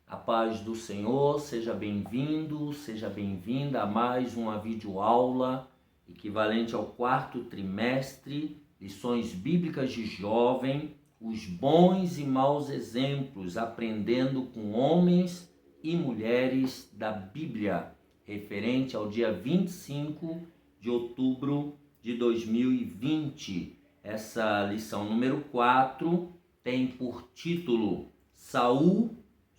A paz do Senhor, seja bem-vindo, seja bem-vinda a mais uma videoaula equivalente ao 4º trimestre, lições bíblicas de jovem, os bons e maus exemplos, aprendendo com homens e mulheres da Bíblia, referente ao dia 25 de outubro de 2020. Essa lição número 4 tem por título Saul,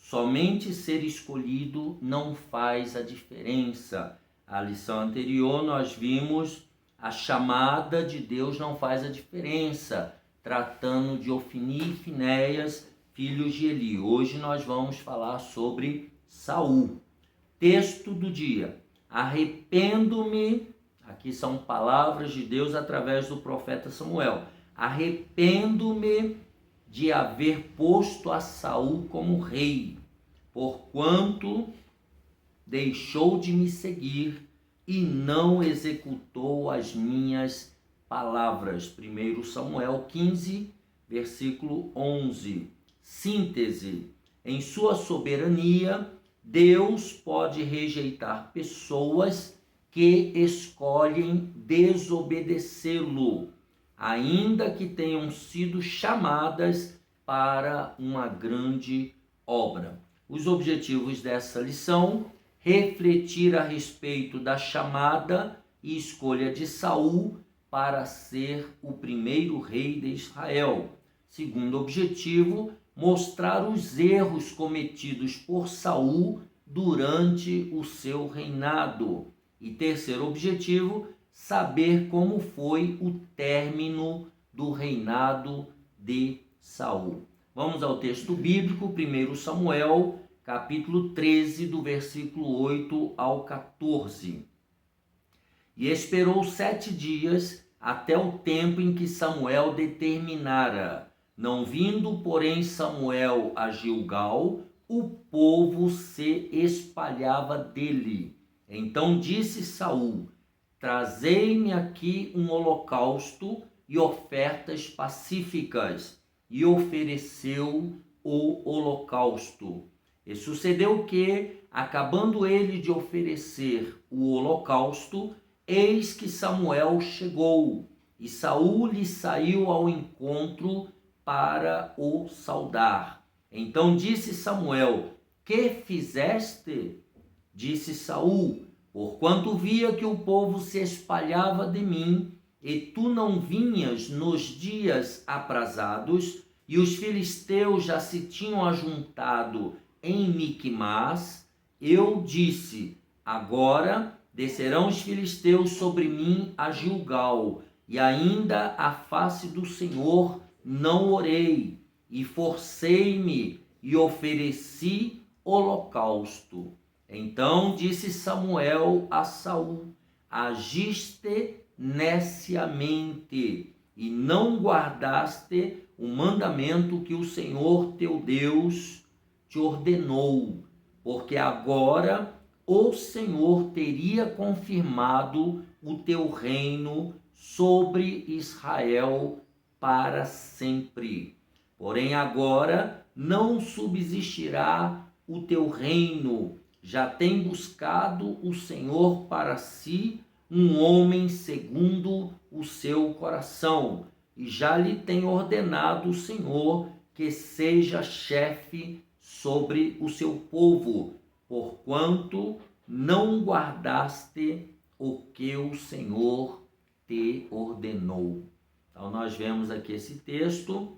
somente ser escolhido não faz a diferença. A lição anterior nós vimos a chamada de Deus não faz a diferença, tratando de Ofni e Finéias, filhos de Eli. Hoje nós vamos falar sobre Saul. Texto do dia: arrependo-me, aqui são palavras de Deus através do profeta Samuel, arrependo-me de haver posto a Saul como rei, porquanto deixou de me seguir e não executou as minhas palavras. 1 Samuel 15, versículo 11. Síntese: em sua soberania, Deus pode rejeitar pessoas que escolhem desobedecê-lo, ainda que tenham sido chamadas para uma grande obra. Os objetivos dessa lição: refletir a respeito da chamada e escolha de Saul para ser o primeiro rei de Israel. Segundo objetivo: mostrar os erros cometidos por Saul durante o seu reinado. E terceiro objetivo: saber como foi o término do reinado de Saul. Vamos ao texto bíblico, 1 Samuel, capítulo 13, do versículo 8 ao 14. E esperou 7 dias até o tempo em que Samuel determinara. Não vindo, porém, Samuel a Gilgal, o povo se espalhava dele. Então disse Saul: trazei-me aqui um holocausto e ofertas pacíficas. E ofereceu o holocausto. E sucedeu que, acabando ele de oferecer o holocausto, eis que Samuel chegou, e Saul lhe saiu ao encontro para o saudar. Então disse Samuel: que fizeste? Disse Saul: porquanto via que o povo se espalhava de mim, e tu não vinhas nos dias aprazados, e os filisteus já se tinham ajuntado em Miquimás, eu disse: agora descerão os filisteus sobre mim a Gilgal, e ainda a face do Senhor não orei, e forcei-me e ofereci holocausto. Então disse Samuel a Saul: agiste neciamente, e não guardaste o mandamento que o Senhor teu Deus te ordenou, porque agora o Senhor teria confirmado o teu reino sobre Israel para sempre. Porém agora não subsistirá o teu reino, já tem buscado o Senhor para si um homem segundo o seu coração, e já lhe tem ordenado o Senhor que seja chefe sobre o seu povo, porquanto não guardaste o que o Senhor te ordenou. Então nós vemos aqui esse texto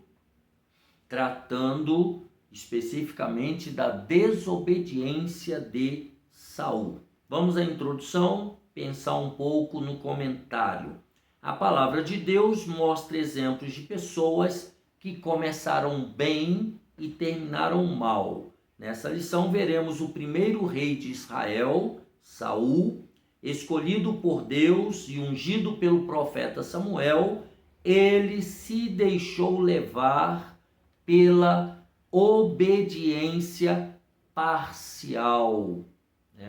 tratando especificamente da desobediência de Saul. Vamos à introdução, pensar um pouco no comentário. A palavra de Deus mostra exemplos de pessoas que começaram bem e terminaram mal. Nessa lição veremos o primeiro rei de Israel, Saul, escolhido por Deus e ungido pelo profeta Samuel. Ele se deixou levar pela obediência parcial,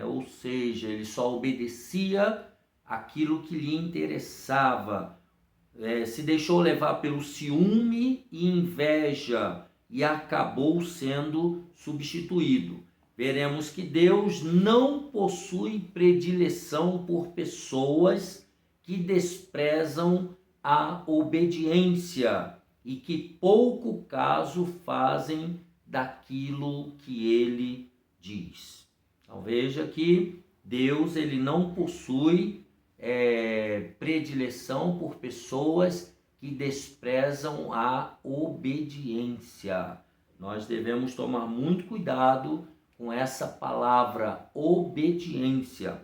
ou seja, ele só obedecia aquilo que lhe interessava, se deixou levar pelo ciúme e inveja e acabou sendo substituído. veremos que Deus não possui predileção por pessoas que desprezam a obediência e que pouco caso fazem daquilo que ele diz. Então veja que Deus ele não possui predileção por pessoas que desprezam a obediência. Nós devemos tomar muito cuidado com essa palavra obediência.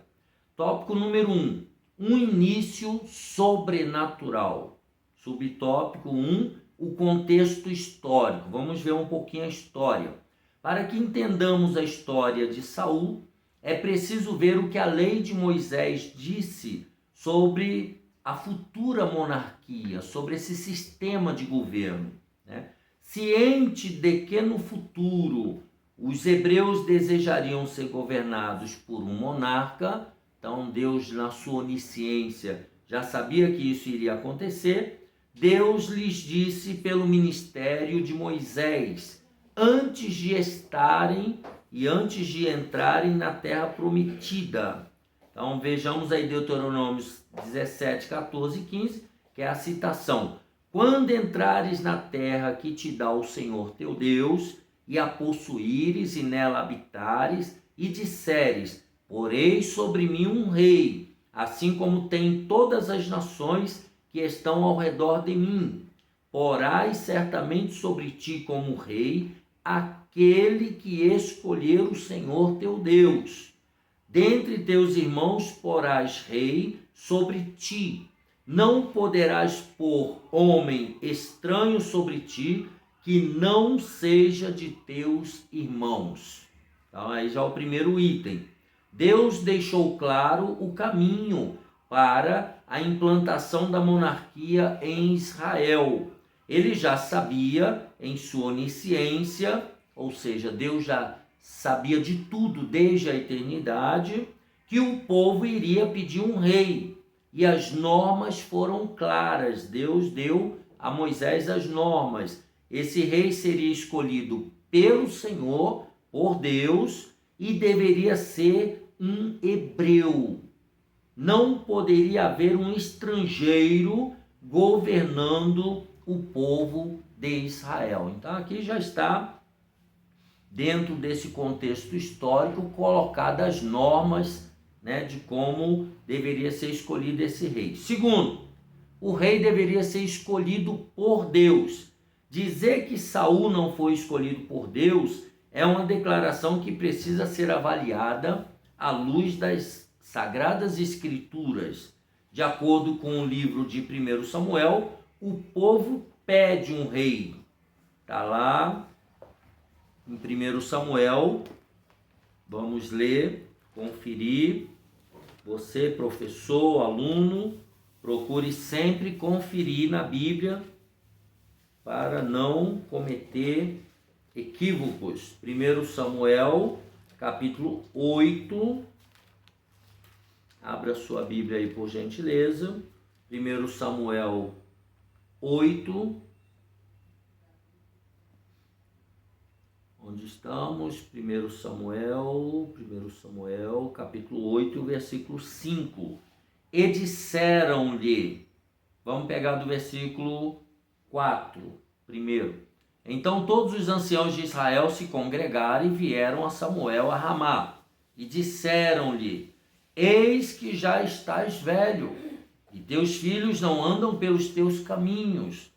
Tópico número 1, um início sobrenatural. Subtópico 1, o contexto histórico. Vamos ver um pouquinho a história. Para que entendamos a história de Saul, é preciso ver o que a lei de Moisés disse sobre a futura monarquia, sobre esse sistema de governo, né? Ciente de que no futuro os hebreus desejariam ser governados por um monarca, então Deus, na sua onisciência, já sabia que isso iria acontecer. Deus lhes disse pelo ministério de Moisés, antes de estarem e antes de entrarem na terra prometida. Então vejamos aí Deuteronômios 17, 14 e 15, que é a citação. Quando entrares na terra que te dá o Senhor teu Deus, e a possuíres e nela habitares, e disseres, porei sobre mim um rei, assim como tem todas as nações que estão ao redor de mim. Porás certamente sobre ti como rei, aquele que escolher o Senhor teu Deus. Dentre teus irmãos porás rei sobre ti. Não poderás pôr homem estranho sobre ti, que não seja de teus irmãos. Então aí já é o primeiro item. Deus deixou claro o caminho para a implantação da monarquia em Israel. Ele já sabia, em sua onisciência, ou seja, Deus já sabia de tudo desde a eternidade, que o povo iria pedir um rei. E as normas foram claras. Deus deu a Moisés as normas. Esse rei seria escolhido pelo Senhor, por Deus, e deveria ser um hebreu. Não poderia haver um estrangeiro governando o povo de Israel. Então aqui já está, dentro desse contexto histórico, colocadas as normas, né, de como deveria ser escolhido esse rei. Segundo, o rei deveria ser escolhido por Deus. Dizer que Saul não foi escolhido por Deus é uma declaração que precisa ser avaliada à luz das Sagradas Escrituras. De acordo com o livro de 1 Samuel, o povo pede um rei. Está lá em 1 Samuel, vamos ler, conferir. Você, professor, aluno, procure sempre conferir na Bíblia para não cometer equívocos. 1 Samuel, capítulo 8. Abra sua Bíblia aí, por gentileza. 1 Samuel 8. Onde estamos? 1 Samuel, capítulo 8, versículo 5. E disseram-lhe, vamos pegar do versículo 4, primeiro. Então todos os anciãos de Israel se congregaram e vieram a Samuel a Ramá, e disseram-lhe, eis que já estás velho, e teus filhos não andam pelos teus caminhos.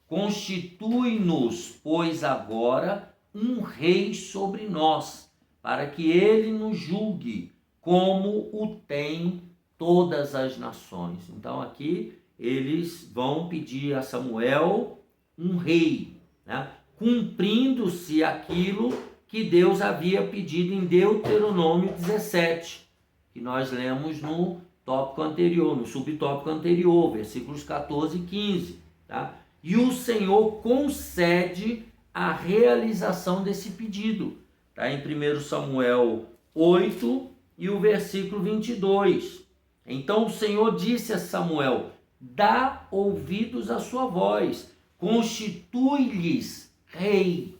Constitui-nos, pois agora, um rei sobre nós, para que ele nos julgue, como o tem todas as nações. Então aqui eles vão pedir a Samuel um rei, né? Cumprindo-se aquilo que Deus havia pedido em Deuteronômio 17, que nós lemos no tópico anterior, no subtópico anterior, versículos 14 e 15. Tá? E o Senhor concede a realização desse pedido. Tá? Em 1 Samuel 8 e o versículo 22. Então o Senhor disse a Samuel, dá ouvidos à sua voz, constitui-lhes rei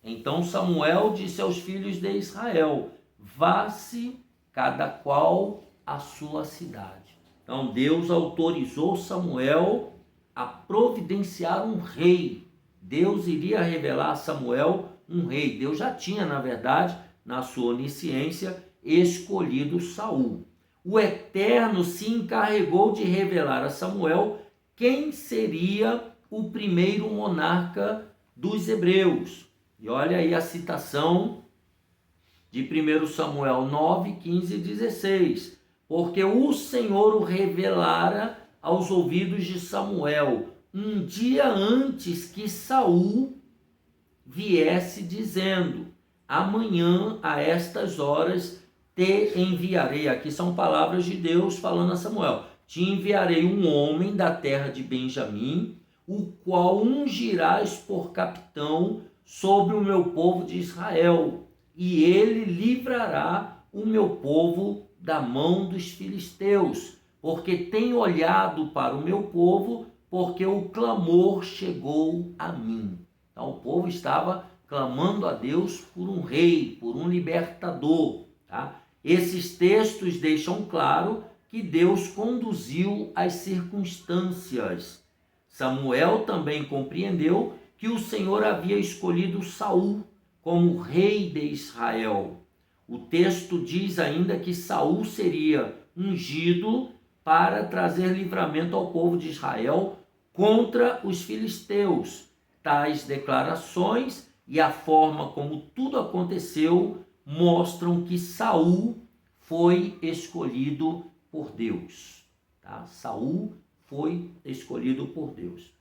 Então Samuel disse aos filhos de Israel: vá-se cada qual à sua cidade. Então Deus autorizou Samuel a providenciar um rei. Deus iria revelar a Samuel um rei. Deus já tinha, na verdade, na sua onisciência, escolhido Saul. O Eterno se encarregou de revelar a Samuel quem seria o primeiro monarca dos hebreus. E olha aí a citação de 1 Samuel 9, 15 e 16. Porque o Senhor o revelara aos ouvidos de Samuel um dia antes que Saul viesse, dizendo: amanhã a estas horas te enviarei. Aqui são palavras de Deus falando a Samuel: te enviarei um homem da terra de Benjamim, o qual ungirás por capitão sobre o meu povo de Israel, e ele livrará o meu povo da mão dos filisteus, porque tem olhado para o meu povo, porque o clamor chegou a mim. Então o povo estava clamando a Deus por um rei, por um libertador. Tá? Esses textos deixam claro que Deus conduziu as circunstâncias. Samuel também compreendeu que o Senhor havia escolhido Saul como rei de Israel. O texto diz ainda que Saul seria ungido para trazer livramento ao povo de Israel contra os filisteus. Tais declarações e a forma como tudo aconteceu mostram que Saul foi escolhido por Deus. Tá? Saul foi escolhido por Deus.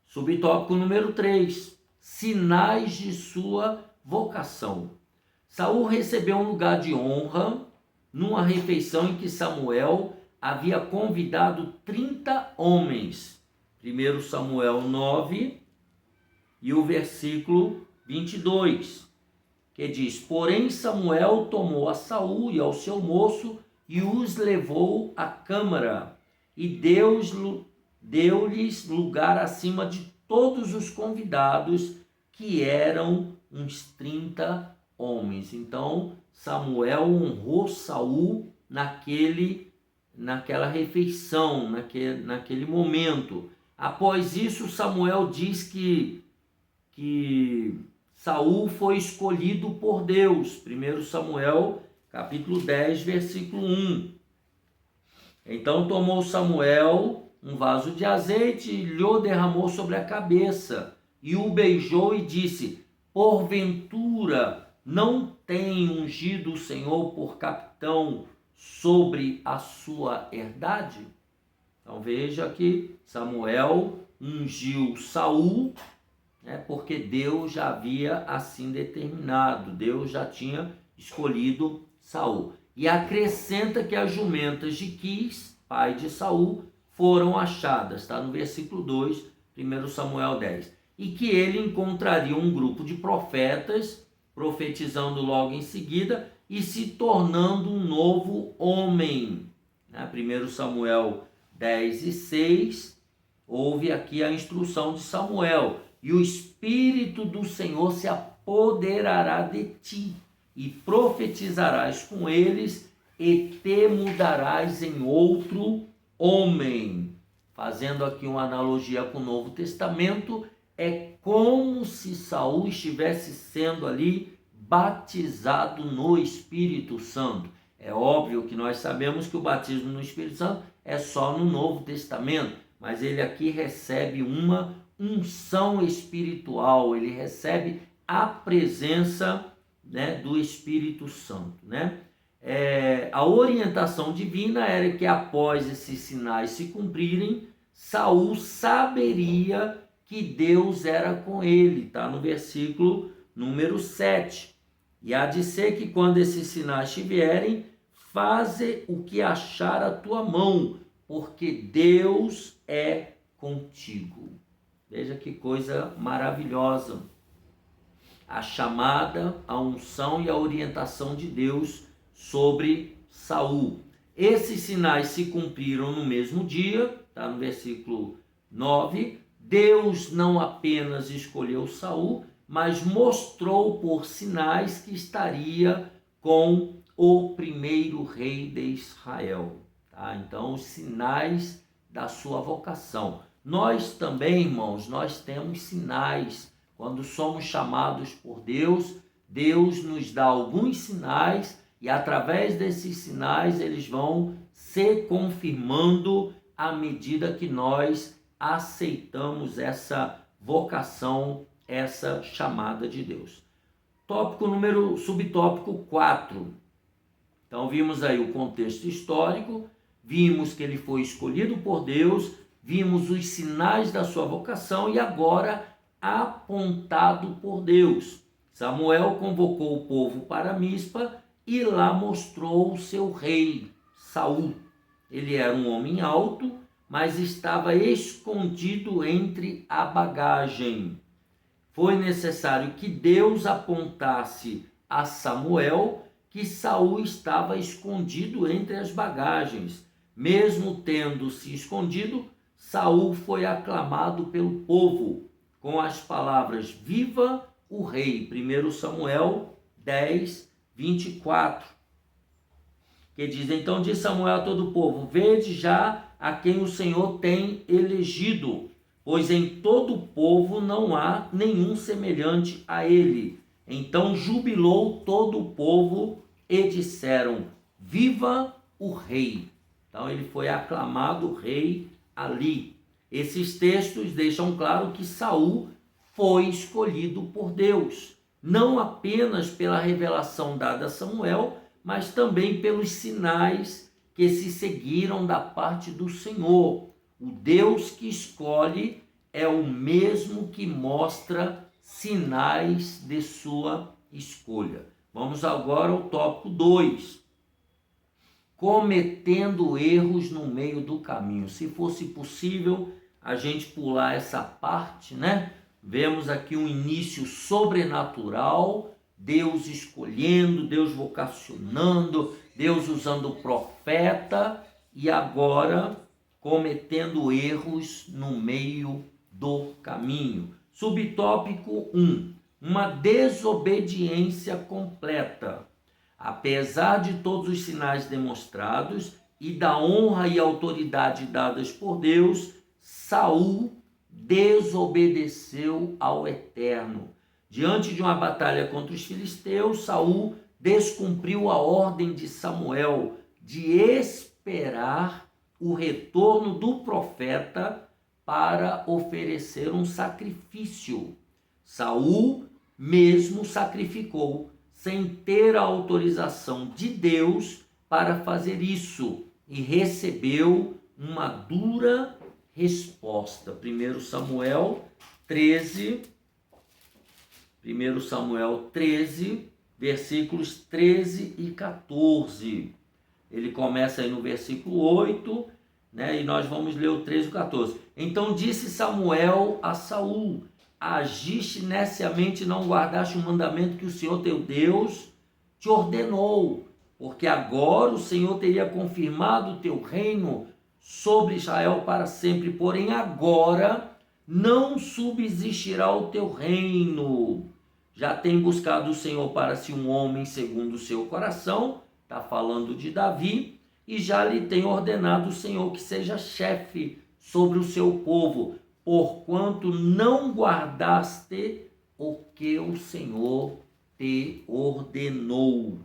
Subtópico número 3. Sinais de sua vocação. Saul recebeu um lugar de honra numa refeição em que Samuel havia convidado 30 homens. 1 Samuel 9 e o versículo 22, que diz: porém Samuel tomou a Saul e ao seu moço e os levou à câmara, e deu-lhes lugar acima de todos os convidados, que eram uns 30 homens. Então Samuel honrou Saul naquela refeição, naquele momento. Após isso, Samuel diz que Saul foi escolhido por Deus. 1 Samuel, capítulo 10, versículo 1. Então tomou Samuel um vaso de azeite e lhe derramou sobre a cabeça, e o beijou e disse: porventura não tem ungido o Senhor por capitão sobre a sua herdade? Então veja que Samuel ungiu Saul, porque Deus já havia assim determinado, Deus já tinha escolhido Saul. E acrescenta que as jumentas de Quis, pai de Saul, foram achadas, está no versículo 2, 1 Samuel 10. E que ele encontraria um grupo de profetas, profetizando logo em seguida e se tornando um novo homem. 1 Samuel 10 e 6, houve aqui a instrução de Samuel: e o Espírito do Senhor se apoderará de ti, e profetizarás com eles, e te mudarás em outro homem. Fazendo aqui uma analogia com o Novo Testamento, é como se Saul estivesse sendo ali batizado no Espírito Santo. É óbvio que nós sabemos que o batismo no Espírito Santo é só no Novo Testamento, mas ele aqui recebe uma unção espiritual, ele recebe a presença, do Espírito Santo. A orientação divina era que após esses sinais se cumprirem, Saul saberia que Deus era com ele, está no versículo número 7. E há de ser que quando esses sinais te vierem, faze o que achar a tua mão, porque Deus é contigo. Veja que coisa maravilhosa. A chamada, a unção e a orientação de Deus sobre Saul. Esses sinais se cumpriram no mesmo dia, está no versículo 9. Deus não apenas escolheu Saul, mas mostrou por sinais que estaria com o primeiro rei de Israel. Tá? Então, os sinais da sua vocação. Nós também, irmãos, nós temos sinais. Quando somos chamados por Deus, Deus nos dá alguns sinais e através desses sinais eles vão se confirmando à medida que nós aceitamos essa vocação, essa chamada de Deus. Subtópico 4. Então vimos aí o contexto histórico, vimos que ele foi escolhido por Deus, vimos os sinais da sua vocação e agora apontado por Deus. Samuel convocou o povo para Mispa e lá mostrou o seu rei, Saul. Ele era um homem alto, mas estava escondido entre a bagagem. Foi necessário que Deus apontasse a Samuel que Saul estava escondido entre as bagagens. Mesmo tendo se escondido, Saul foi aclamado pelo povo com as palavras: viva o rei. 1 Samuel 10, 24. Que diz: então disse Samuel a todo o povo: vede já a quem o Senhor tem elegido, pois em todo o povo não há nenhum semelhante a ele. Então jubilou todo o povo e disseram: viva o rei. Então ele foi aclamado rei ali. Esses textos deixam claro que Saul foi escolhido por Deus, não apenas pela revelação dada a Samuel, mas também pelos sinais que se seguiram da parte do Senhor. O Deus que escolhe é o mesmo que mostra sinais de sua escolha. Vamos agora ao tópico 2. Cometendo erros no meio do caminho. Se fosse possível a gente pular essa parte, né? Vemos aqui um início sobrenatural, Deus escolhendo, Deus vocacionando, Deus usando o profeta e agora cometendo erros no meio do caminho. Subtópico 1. Uma desobediência completa. Apesar de todos os sinais demonstrados e da honra e autoridade dadas por Deus, Saul desobedeceu ao Eterno. Diante de uma batalha contra os filisteus, Saul descumpriu a ordem de Samuel de esperar o retorno do profeta para oferecer um sacrifício. Saul mesmo sacrificou sem ter a autorização de Deus para fazer isso e recebeu uma dura resposta. 1 Samuel 13, versículos 13 e 14. Ele começa aí no versículo 8, né? E nós vamos ler o 13 e o 14. Então disse Samuel a Saul: agiste neciamente e não guardaste o mandamento que o Senhor teu Deus te ordenou, porque agora o Senhor teria confirmado o teu reino sobre Israel para sempre, porém agora não subsistirá o teu reino. Já tem buscado o Senhor para si um homem segundo o seu coração, está falando de Davi, e já lhe tem ordenado o Senhor que seja chefe sobre o seu povo, porquanto não guardaste o que o Senhor te ordenou.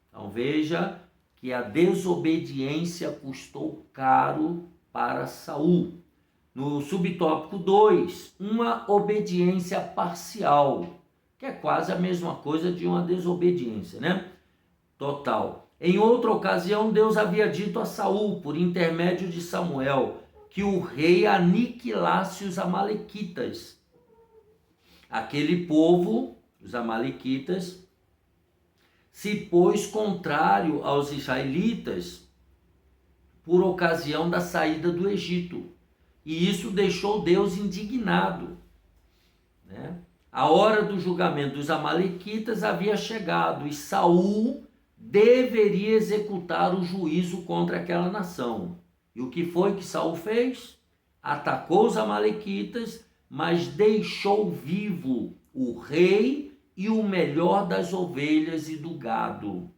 Então veja que a desobediência custou caro para Saul. No subtópico 2, uma obediência parcial, que é quase a mesma coisa de uma desobediência, né? Total. Em outra ocasião, Deus havia dito a Saul, por intermédio de Samuel, que o rei aniquilasse os amalequitas. Aquele povo, os amalequitas, se pôs contrário aos israelitas por ocasião da saída do Egito. E isso deixou Deus indignado, né? A hora do julgamento dos amalequitas havia chegado e Saul deveria executar o juízo contra aquela nação. E o que foi que Saul fez? Atacou os amalequitas, mas deixou vivo o rei e o melhor das ovelhas e do gado.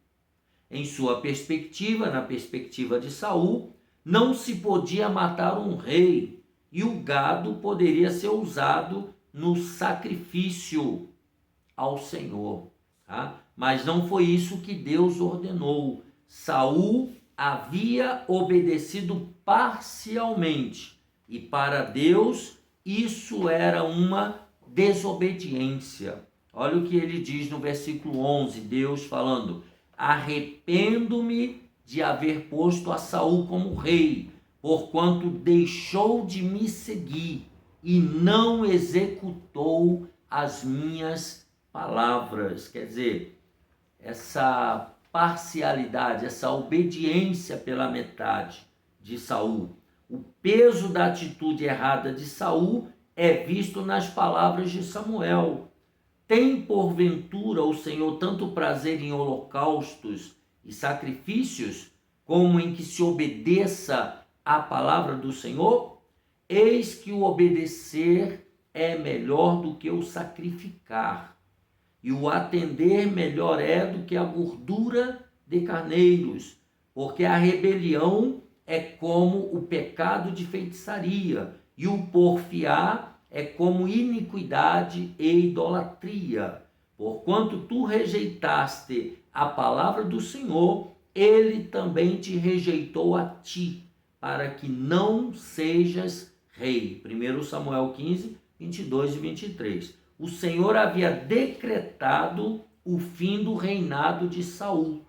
Em sua perspectiva, na perspectiva de Saul, não se podia matar um rei e o gado poderia ser usado no sacrifício ao Senhor, tá? Mas não foi isso que Deus ordenou. Saul havia obedecido parcialmente e para Deus isso era uma desobediência. Olha o que ele diz no versículo 11, Deus falando: arrependo-me de haver posto a Saul como rei, porquanto deixou de me seguir e não executou as minhas palavras. Quer dizer, essa parcialidade, essa obediência pela metade de Saul. O peso da atitude errada de Saul é visto nas palavras de Samuel. Tem porventura o Senhor tanto prazer em holocaustos e sacrifícios, como em que se obedeça à palavra do Senhor? Eis que o obedecer é melhor do que o sacrificar, e o atender melhor é do que a gordura de carneiros, porque a rebelião é como o pecado de feitiçaria, e o porfiar é como iniquidade e idolatria. Porquanto tu rejeitaste a palavra do Senhor, ele também te rejeitou a ti, para que não sejas rei. 1 Samuel 15, 22 e 23. O Senhor havia decretado o fim do reinado de Saul.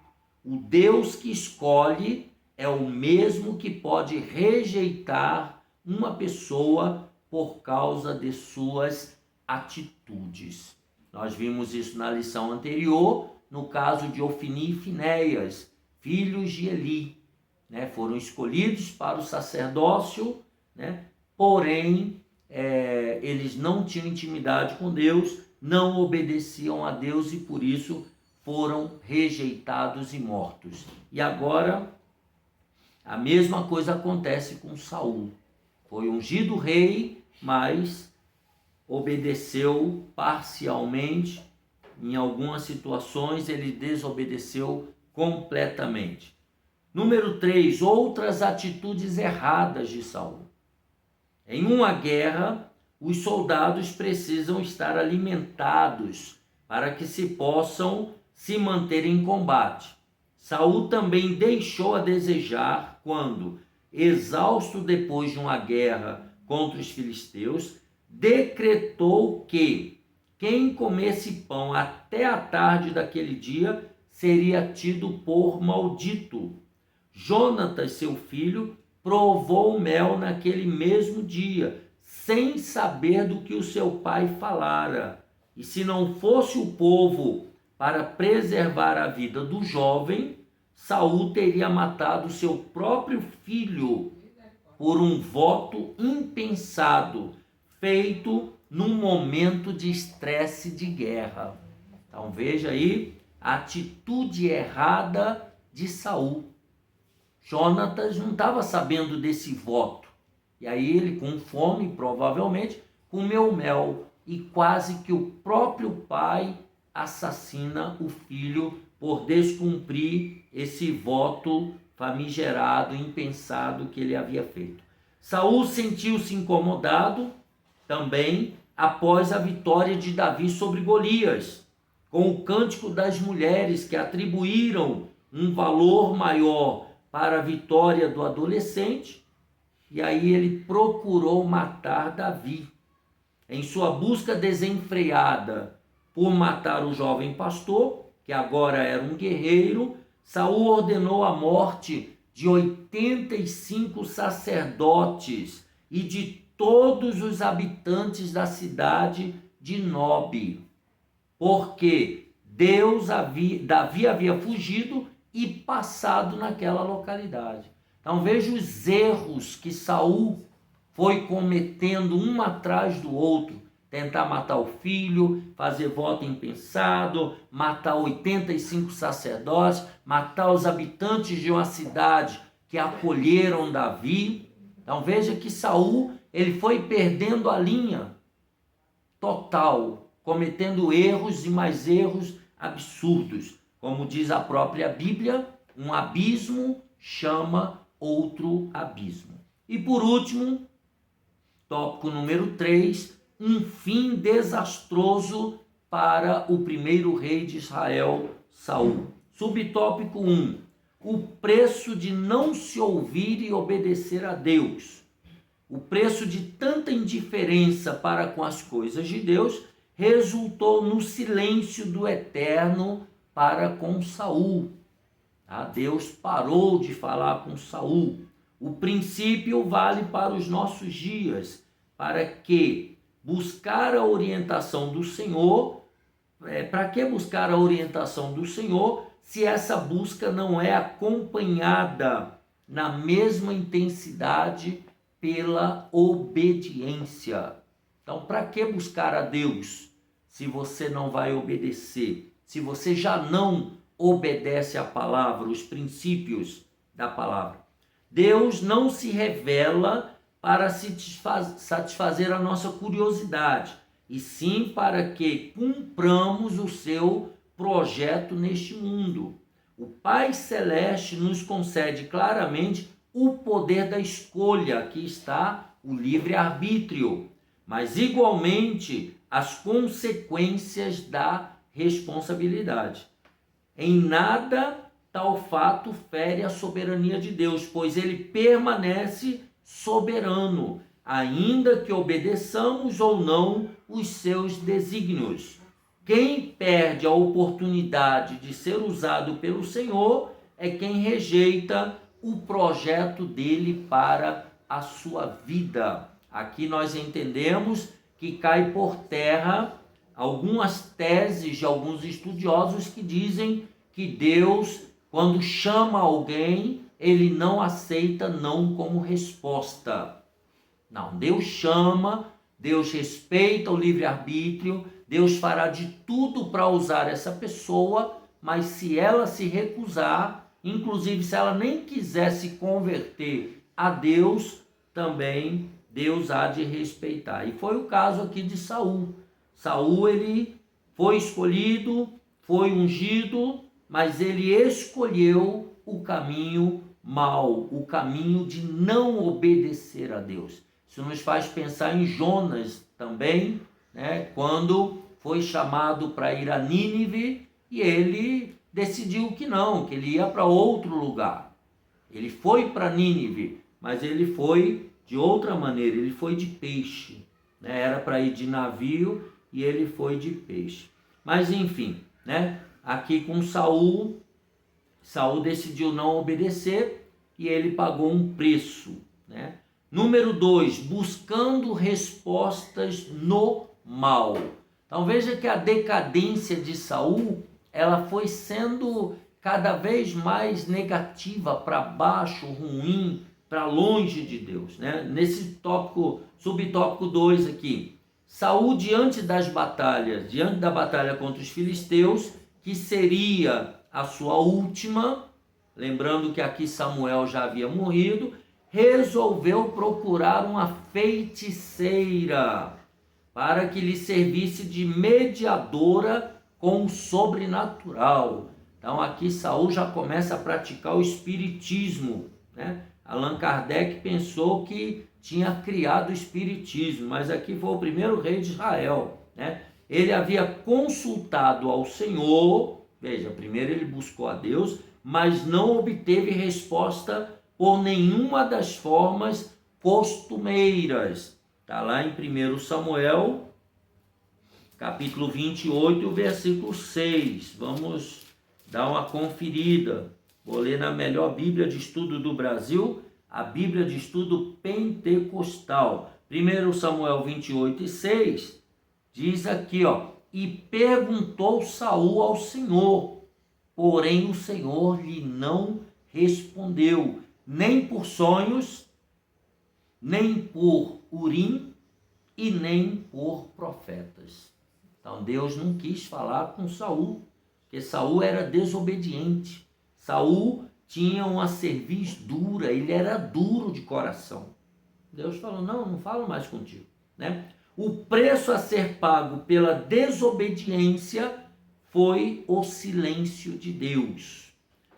O Deus que escolhe é o mesmo que pode rejeitar uma pessoa por causa de suas atitudes. Nós vimos isso na lição anterior, no caso de Ofni e Finéias, filhos de Eli, foram escolhidos para o sacerdócio, porém eles não tinham intimidade com Deus, não obedeciam a Deus e por isso foram rejeitados e mortos. E agora a mesma coisa acontece com Saul. Foi ungido rei, mas obedeceu parcialmente. Em algumas situações ele desobedeceu completamente. Número 3, outras atitudes erradas de Saul. Em uma guerra, os soldados precisam estar alimentados para que se possam se manter em combate. Saul também deixou a desejar quando, exausto depois de uma guerra contra os filisteus, decretou que quem comesse pão até a tarde daquele dia seria tido por maldito. Jonatas, seu filho, provou mel naquele mesmo dia, sem saber do que o seu pai falara. E se não fosse o povo para preservar a vida do jovem, Saul teria matado seu próprio filho por um voto impensado, feito num momento de estresse de guerra. Então veja aí a atitude errada de Saul. Jonatas não estava sabendo desse voto. E aí ele, com fome, provavelmente, comeu mel. E quase que o próprio pai assassina o filho por descumprir esse voto famigerado, impensado que ele havia feito. Saul sentiu-se incomodado também após a vitória de Davi sobre Golias, com o cântico das mulheres que atribuíram um valor maior para a vitória do adolescente, e aí ele procurou matar Davi. Em sua busca desenfreada por matar o jovem pastor, que agora era um guerreiro, Saul ordenou a morte de 85 sacerdotes e de todos os habitantes da cidade de Nob, porque Davi havia fugido e passado naquela localidade. Então veja os erros que Saul foi cometendo um atrás do outro. Tentar matar o filho, fazer voto impensado, matar 85 sacerdotes, matar os habitantes de uma cidade que acolheram Davi. Então veja que Saul ele foi perdendo a linha total. cometendo erros e mais erros absurdos. Como diz a própria Bíblia, um abismo chama outro abismo. E por último, tópico número 3, um fim desastroso para o primeiro rei de Israel, Saul. Subtópico 1, o preço de não se ouvir e obedecer a Deus. O preço de tanta indiferença para com as coisas de Deus resultou no silêncio do Eterno para com Saul. Deus parou de falar com Saul. O princípio vale para os nossos dias, para que buscar a orientação do Senhor, para que buscar a orientação do Senhor se essa busca não é acompanhada na mesma intensidade pela obediência? Então, para que buscar a Deus se você não vai obedecer? Se você já não obedece à palavra, os princípios da palavra? Deus não se revela para satisfazer a nossa curiosidade, e sim para que cumpramos o seu projeto neste mundo. O Pai Celeste nos concede claramente o poder da escolha, aqui está o livre-arbítrio, mas igualmente as consequências da responsabilidade. Em nada tal fato fere a soberania de Deus, pois ele permanece soberano, ainda que obedeçamos ou não os seus desígnios. Quem perde a oportunidade de ser usado pelo Senhor é quem rejeita o projeto dele para a sua vida. Aqui nós entendemos que cai por terra algumas teses de alguns estudiosos que dizem que Deus, quando chama alguém, ele não aceita não como resposta. Não, Deus chama, Deus respeita o livre-arbítrio, Deus fará de tudo para usar essa pessoa, mas se ela se recusar, inclusive se ela nem quiser se converter a Deus, também Deus há de respeitar. E foi o caso aqui de Saul. Saul, ele foi escolhido, foi ungido, mas ele escolheu o caminho mau, o caminho de não obedecer a Deus. Isso nos faz pensar em Jonas também, né? Quando foi chamado para ir a Nínive e ele decidiu que não, que ele ia para outro lugar. Ele foi para Nínive, mas ele foi de outra maneira, ele foi de peixe, né? Era para ir de navio e ele foi de peixe. Mas enfim, né? Aqui com Saul decidiu não obedecer e ele pagou um preço, né? Número 2, buscando respostas no mal. Então veja que a decadência de Saul, ela foi sendo cada vez mais negativa, para baixo, ruim, para longe de Deus, né? Nesse tópico, subtópico 2 aqui, Saul diante da batalha contra os filisteus, que seria a sua última, lembrando que aqui Samuel já havia morrido, resolveu procurar uma feiticeira para que lhe servisse de mediadora com o sobrenatural. Então aqui Saul já começa a praticar o espiritismo, né? Allan Kardec pensou que tinha criado o espiritismo, mas aqui foi o primeiro rei de Israel, né? Ele havia consultado ao Senhor, veja, primeiro ele buscou a Deus, mas não obteve resposta por nenhuma das formas costumeiras. Está lá em 1 Samuel, capítulo 28, versículo 6. Vamos dar uma conferida. Vou ler na melhor Bíblia de Estudo do Brasil, a Bíblia de Estudo Pentecostal. 1 Samuel 28 e 6, diz aqui, e perguntou Saul ao Senhor, porém o Senhor lhe não respondeu, nem por sonhos, nem por Urim e nem por profetas. Então Deus não quis falar com Saul, porque Saul era desobediente. Saul tinha uma cerviz dura, ele era duro de coração. Deus falou, não falo mais contigo, né? O preço a ser pago pela desobediência foi o silêncio de Deus.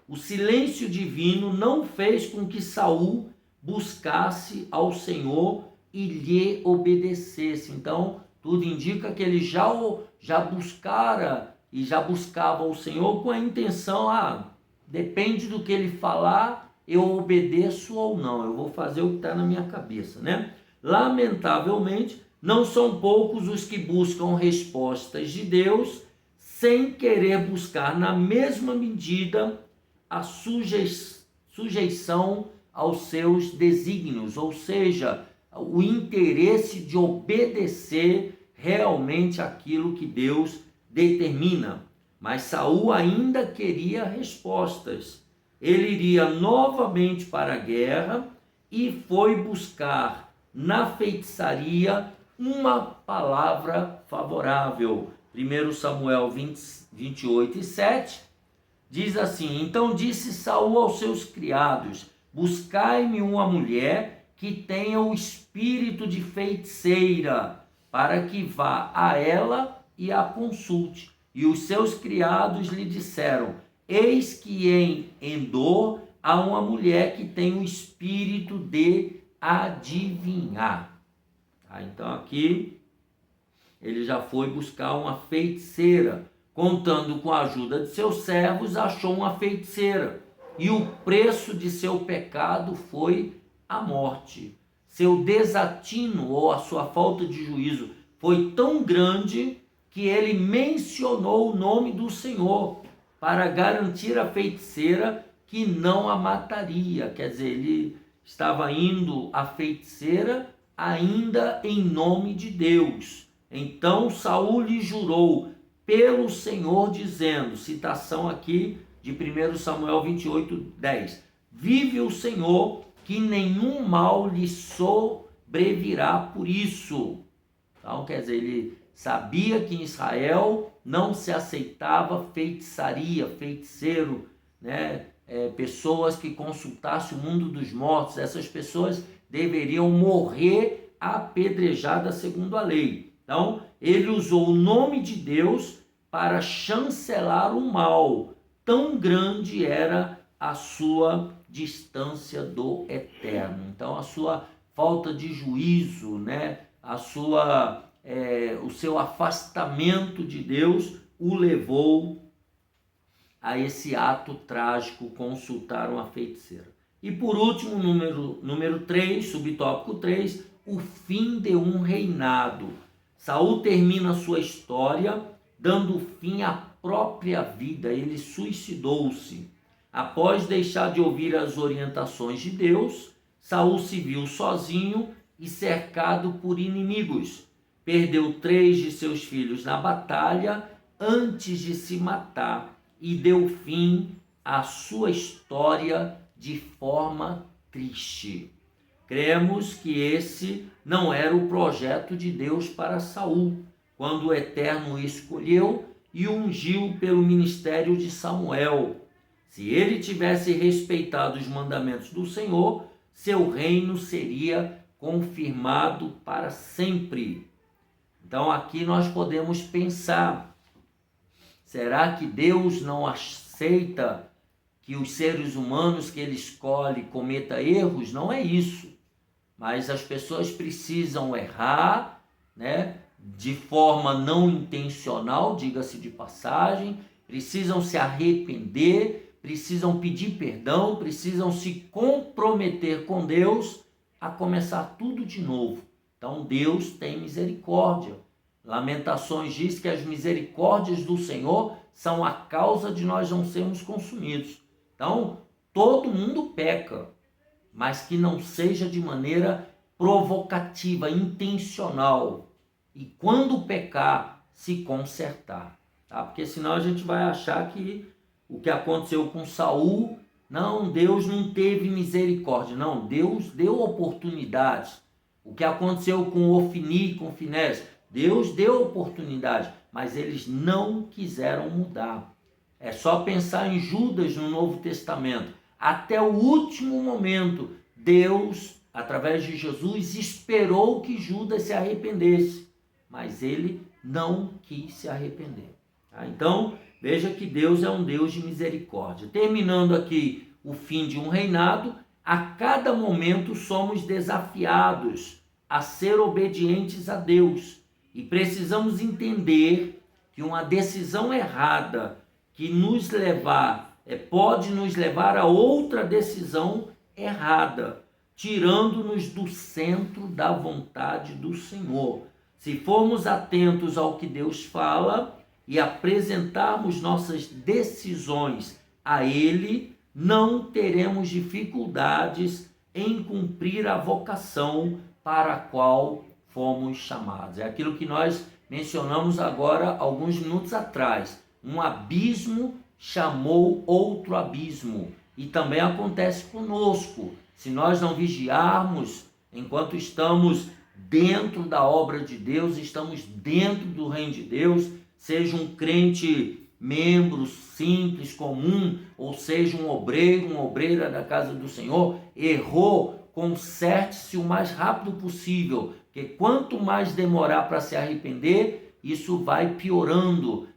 O silêncio divino não fez com que Saul buscasse ao Senhor e lhe obedecesse. Então, tudo indica que ele já buscara e já buscava o Senhor com a intenção, depende do que ele falar, eu obedeço ou não, eu vou fazer o que está na minha cabeça, né? Lamentavelmente, não são poucos os que buscam respostas de Deus sem querer buscar na mesma medida a sujeição aos seus desígnios, ou seja, o interesse de obedecer realmente aquilo que Deus determina. Mas Saul ainda queria respostas. Ele iria novamente para a guerra e foi buscar na feitiçaria uma palavra favorável. 1 Samuel 28:7 diz assim: então disse Saul aos seus criados: buscai-me uma mulher que tenha o espírito de feiticeira, para que vá a ela e a consulte. E os seus criados lhe disseram: eis que em Endor há uma mulher que tem o espírito de adivinhar. Então aqui ele já foi buscar uma feiticeira. Contando com a ajuda de seus servos, achou uma feiticeira. E o preço de seu pecado foi a morte. Seu desatino ou a sua falta de juízo foi tão grande que ele mencionou o nome do Senhor para garantir à feiticeira que não a mataria. Quer dizer, ele estava indo à feiticeira ainda em nome de Deus. Então Saul lhe jurou pelo Senhor, dizendo, citação aqui de 1 Samuel 28:10, vive o Senhor, que nenhum mal lhe sobrevirá por isso. Então, quer dizer, ele sabia que em Israel não se aceitava feitiçaria, feiticeiro, né? Pessoas que consultassem o mundo dos mortos. Essas pessoas deveriam morrer apedrejadas segundo a lei. Então, ele usou o nome de Deus para chancelar o mal. Tão grande era a sua distância do eterno. Então, a sua falta de juízo, né? O seu afastamento de Deus o levou a esse ato trágico, consultar uma feiticeira. E por último, número 3, subtópico 3, o fim de um reinado. Saul termina sua história dando fim à própria vida. Ele suicidou-se. Após deixar de ouvir as orientações de Deus, Saul se viu sozinho e cercado por inimigos. Perdeu 3 de seus filhos na batalha antes de se matar e deu fim à sua história de forma triste. Cremos que esse não era o projeto de Deus para Saul, quando o Eterno o escolheu e o ungiu pelo ministério de Samuel. Se ele tivesse respeitado os mandamentos do Senhor, seu reino seria confirmado para sempre. Então aqui nós podemos pensar, será que Deus não aceita que os seres humanos que ele escolhe cometam erros? Não é isso. Mas as pessoas precisam errar, né? De forma não intencional, diga-se de passagem, precisam se arrepender, precisam pedir perdão, precisam se comprometer com Deus a começar tudo de novo. Então Deus tem misericórdia. Lamentações diz que as misericórdias do Senhor são a causa de nós não sermos consumidos. Então, todo mundo peca, mas que não seja de maneira provocativa, intencional. E quando pecar, se consertar. Tá? Porque senão a gente vai achar que o que aconteceu com Saul, não, Deus não teve misericórdia. Não, Deus deu oportunidades. O que aconteceu com Ofni e com Finés, Deus deu oportunidade, mas eles não quiseram mudar. É só pensar em Judas no Novo Testamento. Até o último momento, Deus através de Jesus, esperou que Judas se arrependesse, mas ele não quis se arrepender. Então, veja que Deus é um Deus de misericórdia. Terminando aqui o fim de um reinado, a cada momento somos desafiados a ser obedientes a Deus. E precisamos entender que uma decisão errada que pode nos levar a outra decisão errada, tirando-nos do centro da vontade do Senhor. Se formos atentos ao que Deus fala e apresentarmos nossas decisões a Ele, não teremos dificuldades em cumprir a vocação para a qual fomos chamados. É aquilo que nós mencionamos agora, alguns minutos atrás. Um abismo chamou outro abismo. E também acontece conosco. Se nós não vigiarmos, enquanto estamos dentro da obra de Deus, estamos dentro do reino de Deus, seja um crente membro simples, comum, ou seja um obreiro, uma obreira da casa do Senhor, errou, conserte-se o mais rápido possível, porque quanto mais demorar para se arrepender, isso vai piorando,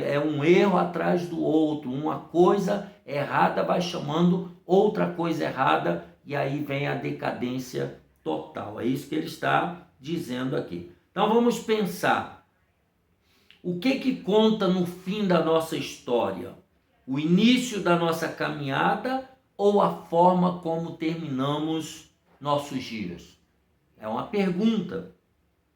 é um erro atrás do outro, uma coisa errada vai chamando outra coisa errada, e aí vem a decadência total. É isso que ele está dizendo aqui. Então vamos pensar, o que conta no fim da nossa história? O início da nossa caminhada ou a forma como terminamos nossos dias? É uma pergunta,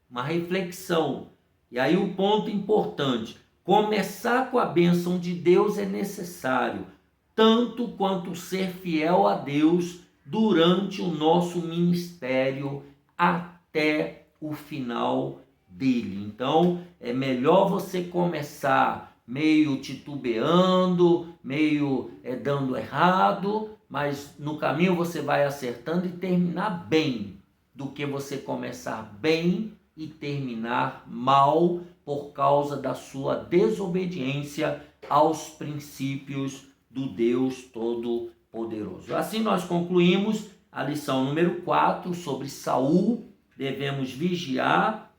uma reflexão. E aí o ponto importante, começar com a bênção de Deus é necessário, tanto quanto ser fiel a Deus durante o nosso ministério até o final dele. Então, é melhor você começar meio titubeando, meio dando errado, mas no caminho você vai acertando e terminar bem, do que você começar bem e terminar mal por causa da sua desobediência aos princípios do Deus Todo-Poderoso. Assim nós concluímos a lição número 4 sobre Saul. Devemos vigiar,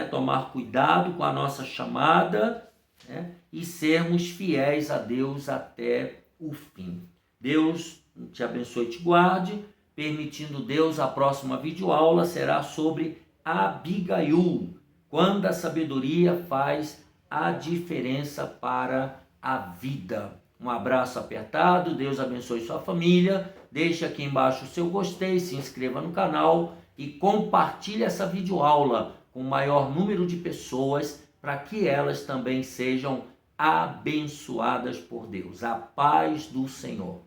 tomar cuidado com a nossa chamada, e sermos fiéis a Deus até o fim. Deus te abençoe e te guarde. Permitindo Deus, a próxima videoaula será sobre Abigail, quando a sabedoria faz a diferença para a vida. Um abraço apertado, Deus abençoe sua família. Deixe aqui embaixo o seu gostei, se inscreva no canal e compartilhe essa videoaula com o maior número de pessoas, para que elas também sejam abençoadas por Deus. A paz do Senhor.